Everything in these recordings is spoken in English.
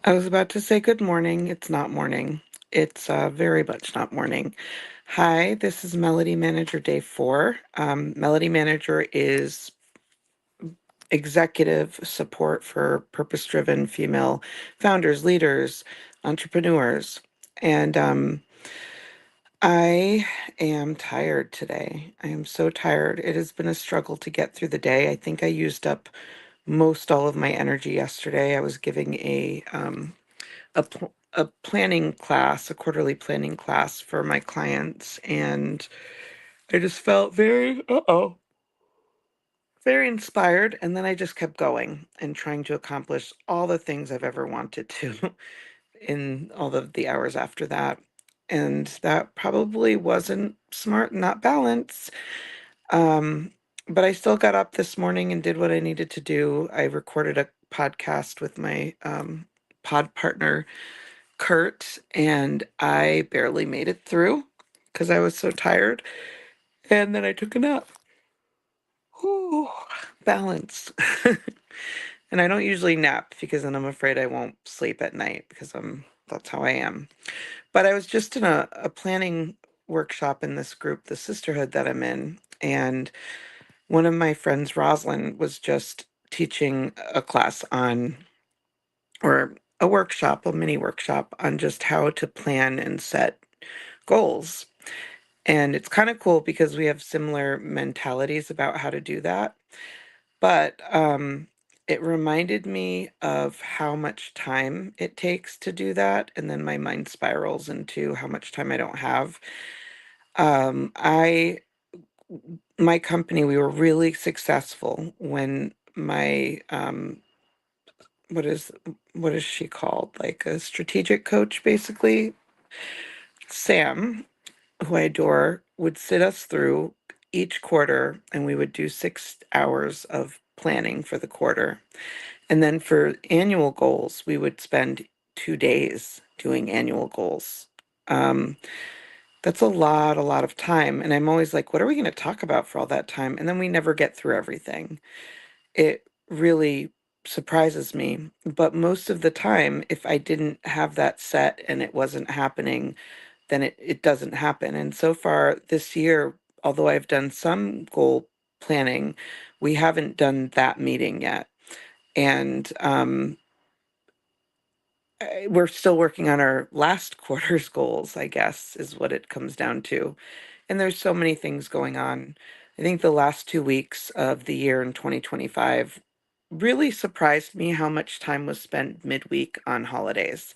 I was about to say good morning. It's not morning. It's very much not morning. Hi, this is Melody Manager Day 4. Melody Manager is executive support for purpose driven female founders, leaders, entrepreneurs. And I am tired today. I am so tired. It has been a struggle to get through the day. I think I used up most all of my energy yesterday. I was giving a planning class, a quarterly planning class for my clients, and I just felt very inspired. And then I just kept going and trying to accomplish all the things I've ever wanted to in all of the hours after that. And that probably wasn't smart, not balanced. Um, but I still got up this morning and did what I needed to do. I recorded a podcast with my pod partner Kurt, and I barely made it through because I was so tired. And then I took a nap. Whew, balance. And I don't usually nap because then I'm afraid I won't sleep at night because that's how I am. But I was just in a planning workshop in this group, the sisterhood that I'm in, and one of my friends, Rosalind, was just teaching a class on, or a workshop, a mini workshop on just how to plan and set goals. And it's kind of cool because we have similar mentalities about how to do that. But it reminded me of how much time it takes to do that. And then my mind spirals into how much time I don't have. I, my company, we were really successful when my, what is, what is she called? Like a strategic coach, basically. Sam, who I adore, would sit us through each quarter and we would do 6 hours of planning for the quarter. And then for annual goals, we would spend 2 days doing annual goals. Um, that's a lot of time. And I'm always like, what are we going to talk about for all that time? And then we never get through everything. It really surprises me. But most of the time, if I didn't have that set and it wasn't happening, then it doesn't happen. And so far this year, although I've done some goal planning, we haven't done that meeting yet. And we're still working on our last quarter's goals, I guess, is what it comes down to. And there's so many things going on. I think the last 2 weeks of the year in 2025 really surprised me how much time was spent midweek on holidays.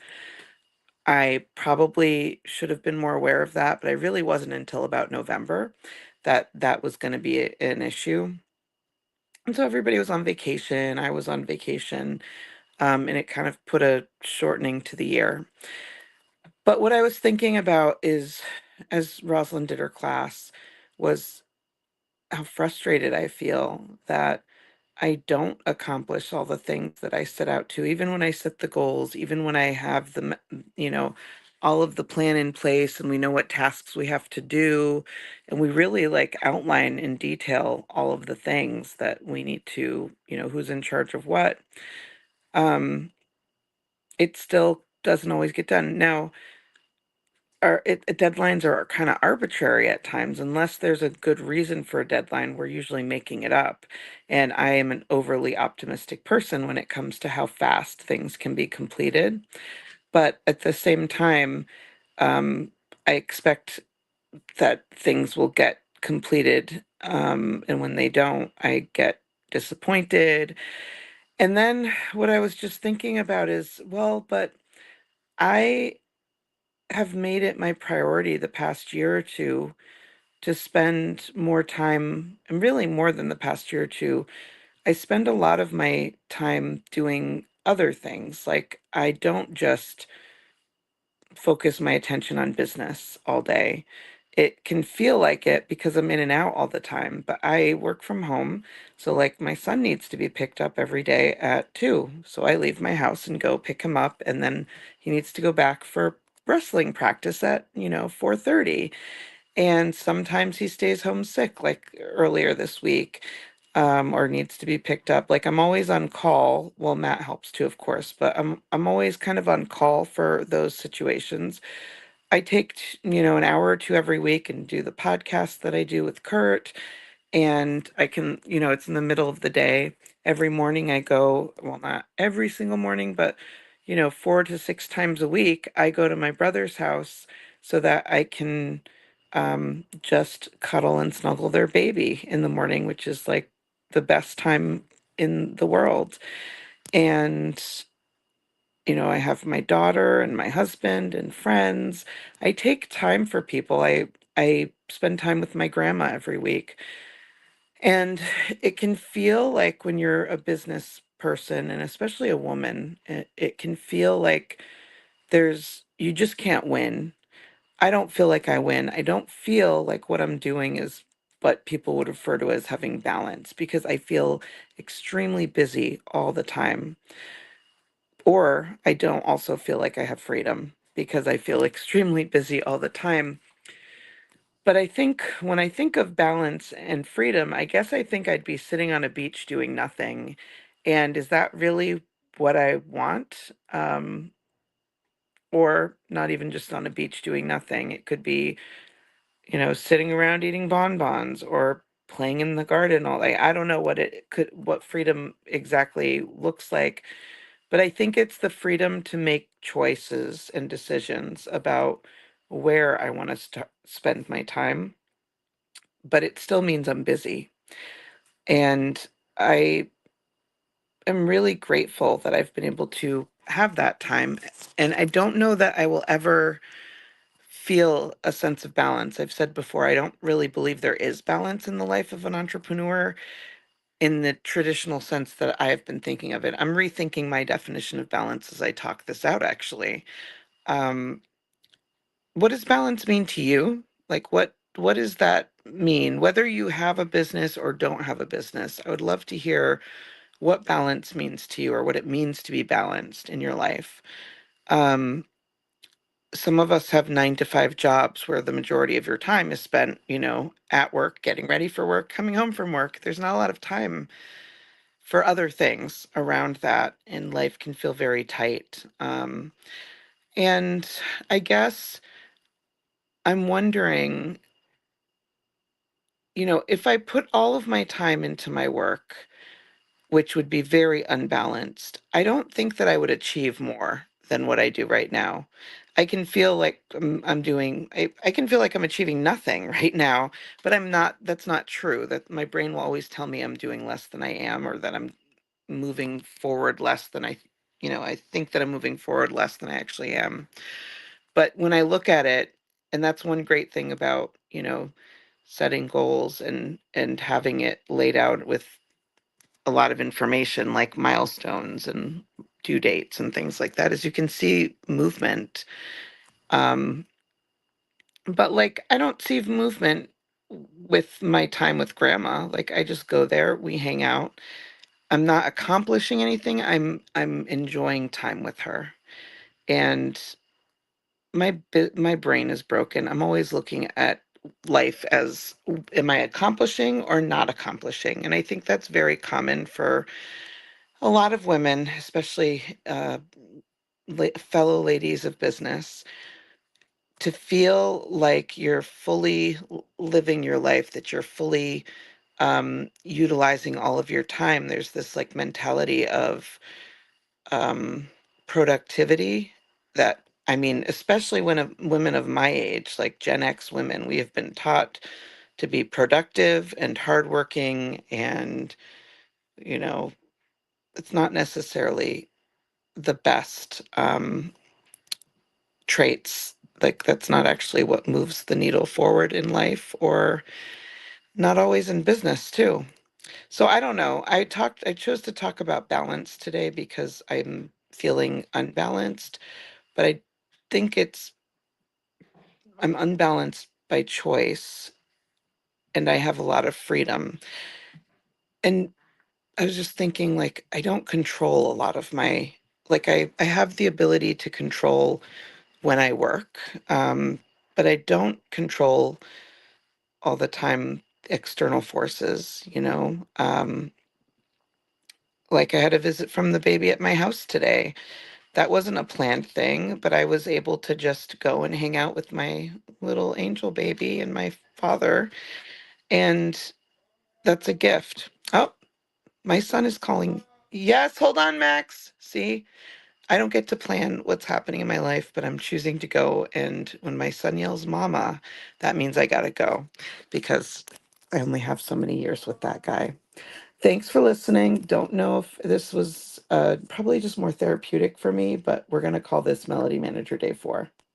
I probably should have been more aware of that, but I really wasn't until about November that that was going to be an issue. And so everybody was on vacation. I was on vacation, and it kind of put a shortening to the year. But what I was thinking about is, as Rosalind did her class, was how frustrated I feel that I don't accomplish all the things that I set out to, even when I set the goals, even when I have you know, all of the plan in place and we know what tasks we have to do. And we really like outline in detail all of the things that we need to, who's in charge of what. Um, it still doesn't always get done. Now, deadlines are kind of arbitrary at times. Unless there's a good reason for a deadline, we're usually making it up. And I am an overly optimistic person when it comes to how fast things can be completed. But at the same time, um, I expect that things will get completed. And when they don't, I get disappointed. And then what I was just thinking about is, well, but I have made it my priority the past year or two to spend more time, and really more than the past year or two. I spend a lot of my time doing other things. Like, I don't just focus my attention on business all day. It can feel like it because I'm in and out all the time, but I work from home. So, like, my son needs to be picked up every day at 2. So I leave my house and go pick him up, and then he needs to go back for wrestling practice at, 4:30. And sometimes he stays home sick, like earlier this week. or needs to be picked up. Like I'm always on call. Well, Matt helps too, of course, but I'm always kind of on call for those situations. I take, an hour or two every week and do the podcast that I do with Kurt. And I can, it's in the middle of the day. Every morning I go, well, not every single morning, but, 4 to 6 times a week, I go to my brother's house so that I can just cuddle and snuggle their baby in the morning, which is like the best time in the world. And I have my daughter and my husband and friends. I take time for people. I spend time with my grandma every week. And it can feel like when you're a business person and especially a woman, it can feel like you just can't win. I don't feel like I win. I don't feel like what I'm doing is what people would refer to as having balance because I feel extremely busy all the time. Or I don't also feel like I have freedom because I feel extremely busy all the time. But I think when I think of balance and freedom, I guess I think I'd be sitting on a beach doing nothing. And is that really what I want? Or not even just on a beach doing nothing. It could be, sitting around eating bonbons or playing in the garden all day. I don't know what freedom exactly looks like, but I think it's the freedom to make choices and decisions about where I want to spend my time, but it still means I'm busy. And I am really grateful that I've been able to have that time. And I don't know that I will ever feel a sense of balance. I've said before, I don't really believe there is balance in the life of an entrepreneur in the traditional sense that I have been thinking of it. I'm rethinking my definition of balance as I talk this out, actually. Um, what does balance mean to you? Like what does that mean? Whether you have a business or don't have a business, I would love to hear what balance means to you or what it means to be balanced in your life. Um, some of us have 9 to 5 jobs where the majority of your time is spent, at work, getting ready for work, coming home from work. There's not a lot of time for other things around that, and life can feel very tight. And I guess I'm wondering, if I put all of my time into my work, which would be very unbalanced, I don't think that I would achieve more than what I do right now. I can feel like I can feel like I'm achieving nothing right now, but I'm not, that's not true. That my brain will always tell me I'm doing less than I am or that I'm moving forward less than I think that I'm moving forward less than I actually am. But when I look at it, and that's one great thing about, setting goals and having it laid out with a lot of information like milestones and due dates and things like that, is you can see movement. Um, but like I don't see movement with my time with grandma. Like I just go there, we hang out. I'm not accomplishing anything. I'm enjoying time with her. And my brain is broken. I'm always looking at life as am I accomplishing or not accomplishing? And I think that's very common for a lot of women, especially fellow ladies of business, to feel like you're fully living your life, that you're fully utilizing all of your time. There's this like mentality of um, productivity that, I mean, especially when women of my age, like Gen X women, we have been taught to be productive and hardworking, and you know, it's not necessarily the best traits. Like that's not actually what moves the needle forward in life, or not always in business too. So I don't know. I chose to talk about balance today because I'm feeling unbalanced, but I think I'm unbalanced by choice and I have a lot of freedom. And I was just thinking like I don't control a lot of I have the ability to control when I work, but I don't control all the time external forces, you know. Like I had a visit from the baby at my house today. That wasn't a planned thing, but I was able to just go and hang out with my little angel baby and my father. And that's a gift. Oh, my son is calling. Yes, hold on, Max. See, I don't get to plan what's happening in my life, but I'm choosing to go. And when my son yells mama, that means I gotta go because I only have so many years with that guy. Thanks for listening. Don't know if this was probably just more therapeutic for me, but we're going to call this Melody Manager Day 4.